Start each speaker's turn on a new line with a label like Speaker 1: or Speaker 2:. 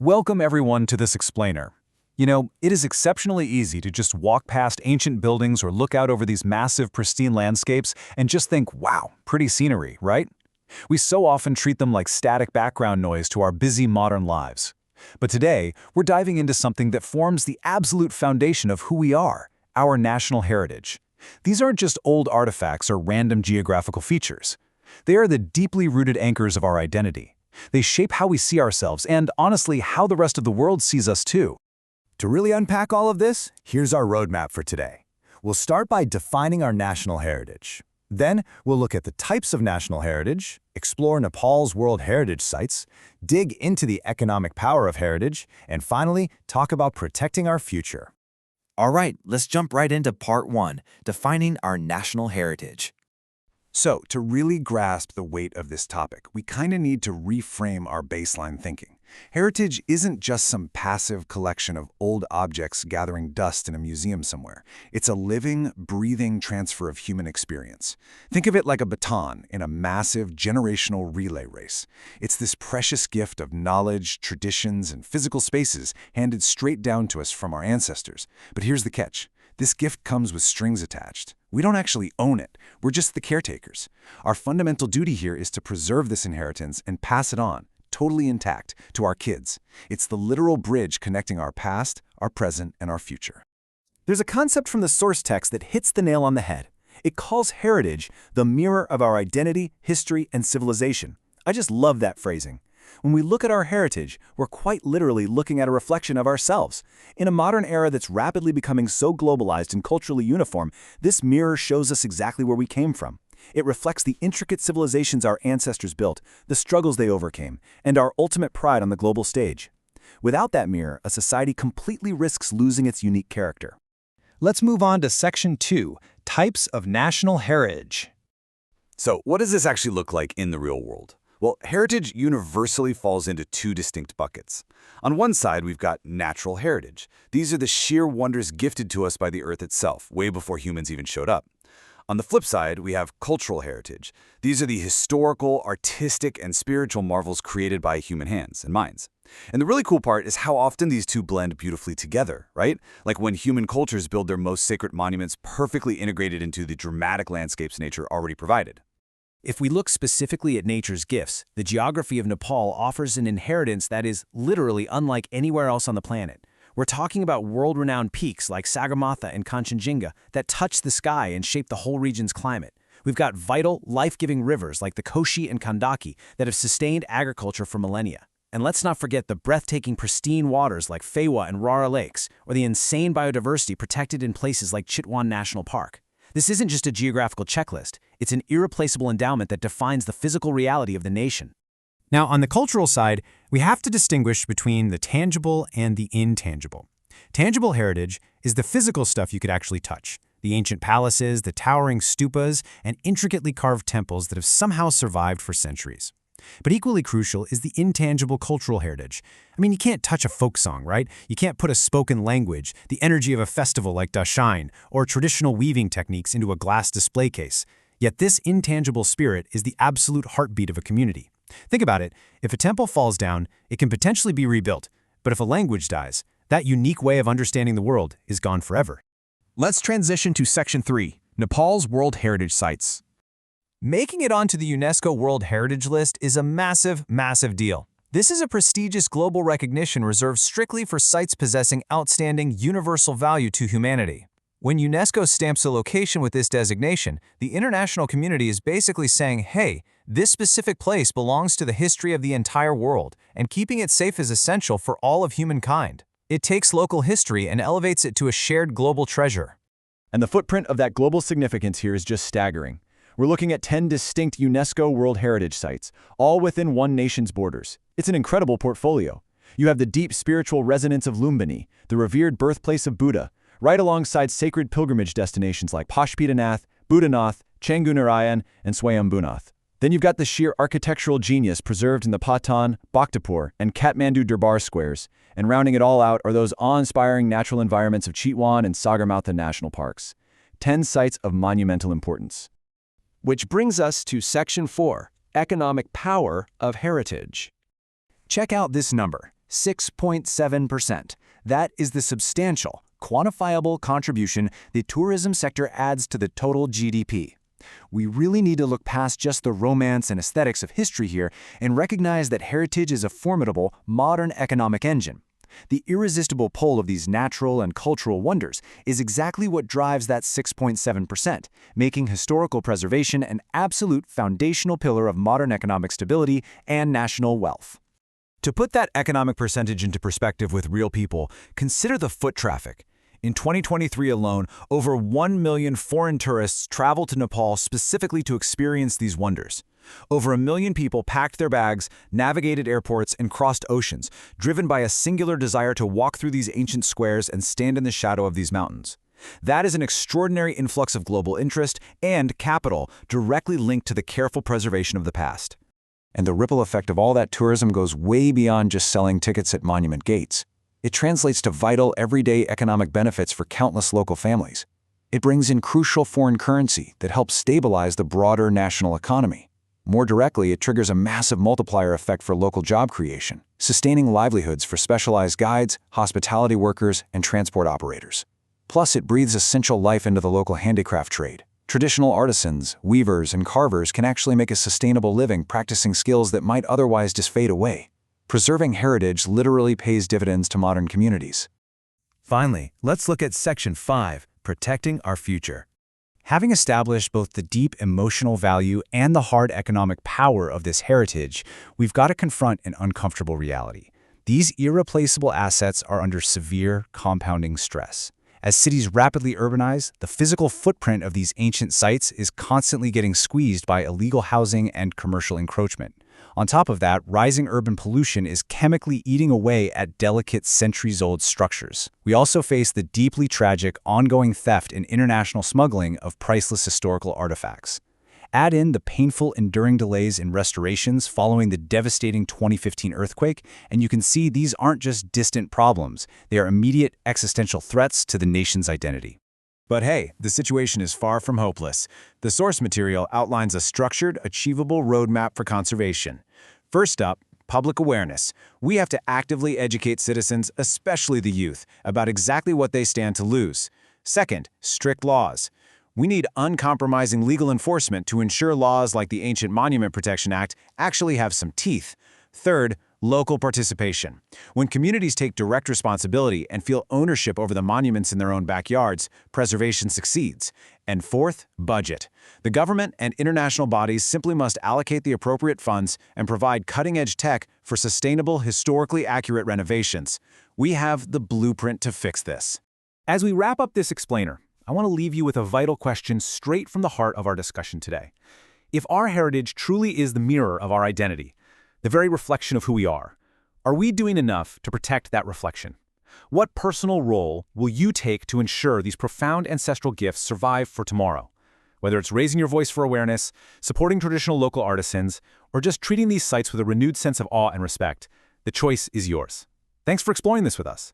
Speaker 1: Welcome everyone to this explainer. It is exceptionally easy to just walk past ancient buildings or look out over these massive, pristine landscapes and just think, wow, pretty scenery, right? We so often treat them like static background noise to our busy modern lives. But today, we're diving into something that forms the absolute foundation of who we are, our national heritage. These aren't just old artifacts or random geographical features. They are the deeply rooted anchors of our identity. They shape how we see ourselves and, honestly, how the rest of the world sees us too.
Speaker 2: To really unpack all of this, here's our roadmap for today. We'll start by defining our national heritage. Then, we'll look at the types of national heritage, explore Nepal's World Heritage Sites, dig into the economic power of heritage, and finally, talk about protecting our future.
Speaker 3: All right, let's jump right into part 1, defining our national heritage.
Speaker 4: So, to really grasp the weight of this topic, we kind of need to reframe our baseline thinking. Heritage isn't just some passive collection of old objects gathering dust in a museum somewhere. It's a living, breathing transfer of human experience. Think of it like a baton in a massive generational relay race. It's this precious gift of knowledge, traditions, and physical spaces handed straight down to us from our ancestors. But here's the catch. This gift comes with strings attached. We don't actually own it. We're just the caretakers. Our fundamental duty here is to preserve this inheritance and pass it on, totally intact, to our kids. It's the literal bridge connecting our past, our present, and our future.
Speaker 2: There's a concept from the source text that hits the nail on the head. It calls heritage the mirror of our identity, history, and civilization. I just love that phrasing. When we look at our heritage, we're quite literally looking at a reflection of ourselves. In a modern era that's rapidly becoming so globalized and culturally uniform, this mirror shows us exactly where we came from. It reflects the intricate civilizations our ancestors built, the struggles they overcame, and our ultimate pride on the global stage. Without that mirror, a society completely risks losing its unique character.
Speaker 1: Let's move on to Section 2, Types of National Heritage.
Speaker 4: So, what does this actually look like in the real world? Well, heritage universally falls into two distinct buckets. On one side, we've got natural heritage. These are the sheer wonders gifted to us by the earth itself, way before humans even showed up. On the flip side, we have cultural heritage. These are the historical, artistic, and spiritual marvels created by human hands and minds. And the really cool part is how often these two blend beautifully together, right? Like when human cultures build their most sacred monuments perfectly integrated into the dramatic landscapes nature already provided.
Speaker 5: If we look specifically at nature's gifts, the geography of Nepal offers an inheritance that is literally unlike anywhere else on the planet. We're talking about world-renowned peaks like Sagarmatha and Kanchenjunga that touch the sky and shape the whole region's climate. We've got vital, life-giving rivers like the Koshi and Gandaki that have sustained agriculture for millennia. And let's not forget the breathtaking pristine waters like Fewa and Rara lakes, or the insane biodiversity protected in places like Chitwan National Park. This isn't just a geographical checklist, it's an irreplaceable endowment that defines the physical reality of the nation.
Speaker 1: Now, on the cultural side, we have to distinguish between the tangible and the intangible. Tangible heritage is the physical stuff you could actually touch. The ancient palaces, the towering stupas, and intricately carved temples that have somehow survived for centuries. But equally crucial is the intangible cultural heritage. I mean, you can't touch a folk song, right? You can't put a spoken language, the energy of a festival like Dashain, or traditional weaving techniques into a glass display case. Yet this intangible spirit is the absolute heartbeat of a community. Think about it. If a temple falls down, it can potentially be rebuilt. But if a language dies, that unique way of understanding the world is gone forever.
Speaker 6: Let's transition to Section 3, Nepal's World Heritage Sites.
Speaker 1: Making it onto the UNESCO World Heritage List is a massive, massive deal. This is a prestigious global recognition reserved strictly for sites possessing outstanding universal value to humanity. When UNESCO stamps a location with this designation, the international community is basically saying, hey, this specific place belongs to the history of the entire world, and keeping it safe is essential for all of humankind. It takes local history and elevates it to a shared global treasure.
Speaker 2: And the footprint of that global significance here is just staggering. We're looking at 10 distinct UNESCO World Heritage Sites, all within one nation's borders. It's an incredible portfolio. You have the deep spiritual resonance of Lumbini, the revered birthplace of Buddha, right alongside sacred pilgrimage destinations like Pashupatinath, Buddhanath, Changunarayan, and Swayambhunath. Then you've got the sheer architectural genius preserved in the Patan, Bhaktapur, and Kathmandu Durbar squares, and rounding it all out are those awe-inspiring natural environments of Chitwan and Sagarmatha national parks. 10 sites of monumental importance.
Speaker 6: Which brings us to Section 4, Economic Power of Heritage.
Speaker 5: Check out this number,
Speaker 2: 6.7%. That is the substantial, quantifiable contribution the tourism sector adds to the total GDP. We really need to look past just the romance and aesthetics of history here and recognize that heritage is a formidable, modern economic engine. The irresistible pull of these natural and cultural wonders is exactly what drives that 6.7%, making historical preservation an absolute foundational pillar of modern economic stability and national wealth.
Speaker 5: To put that economic percentage into perspective with real people, consider the foot traffic. In 2023 alone, over 1 million foreign tourists traveled to Nepal specifically to experience these wonders. Over 1 million people packed their bags, navigated airports, and crossed oceans, driven by a singular desire to walk through these ancient squares and stand in the shadow of these mountains. That is an extraordinary influx of global interest and capital directly linked to the careful preservation of the past.
Speaker 2: And the ripple effect of all that tourism goes way beyond just selling tickets at monument gates. It translates to vital, everyday economic benefits for countless local families. It brings in crucial foreign currency that helps stabilize the broader national economy. More directly, it triggers a massive multiplier effect for local job creation, sustaining livelihoods for specialized guides, hospitality workers, and transport operators. Plus, it breathes essential life into the local handicraft trade. Traditional artisans, weavers, and carvers can actually make a sustainable living practicing skills that might otherwise just fade away. Preserving heritage literally pays dividends to modern communities.
Speaker 5: Finally, let's look at Section 5, Protecting Our Future.
Speaker 1: Having established both the deep emotional value and the hard economic power of this heritage, we've got to confront an uncomfortable reality. These irreplaceable assets are under severe compounding stress. As cities rapidly urbanize, the physical footprint of these ancient sites is constantly getting squeezed by illegal housing and commercial encroachment. On top of that, rising urban pollution is chemically eating away at delicate centuries-old structures. We also face the deeply tragic ongoing theft and international smuggling of priceless historical artifacts. Add in the painful, enduring delays in restorations following the devastating 2015 earthquake, and you can see these aren't just distant problems, they are immediate existential threats to the nation's identity.
Speaker 5: But hey, the situation is far from hopeless. The source material outlines a structured, achievable roadmap for conservation. First up, public awareness. We have to actively educate citizens, especially the youth, about exactly what they stand to lose. Second, strict laws. We need uncompromising legal enforcement to ensure laws like the Ancient Monument Protection Act actually have some teeth. Third, local participation. When communities take direct responsibility and feel ownership over the monuments in their own backyards, preservation succeeds. And fourth, budget. The government and international bodies simply must allocate the appropriate funds and provide cutting-edge tech for sustainable, historically accurate renovations. We have the blueprint to fix this. As we wrap up this explainer, I want to leave you with a vital question straight from the heart of our discussion today. If our heritage truly is the mirror of our identity, the very reflection of who we are we doing enough to protect that reflection? What personal role will you take to ensure these profound ancestral gifts survive for tomorrow? Whether it's raising your voice for awareness, supporting traditional local artisans, or just treating these sites with a renewed sense of awe and respect, the choice is yours. Thanks for exploring this with us.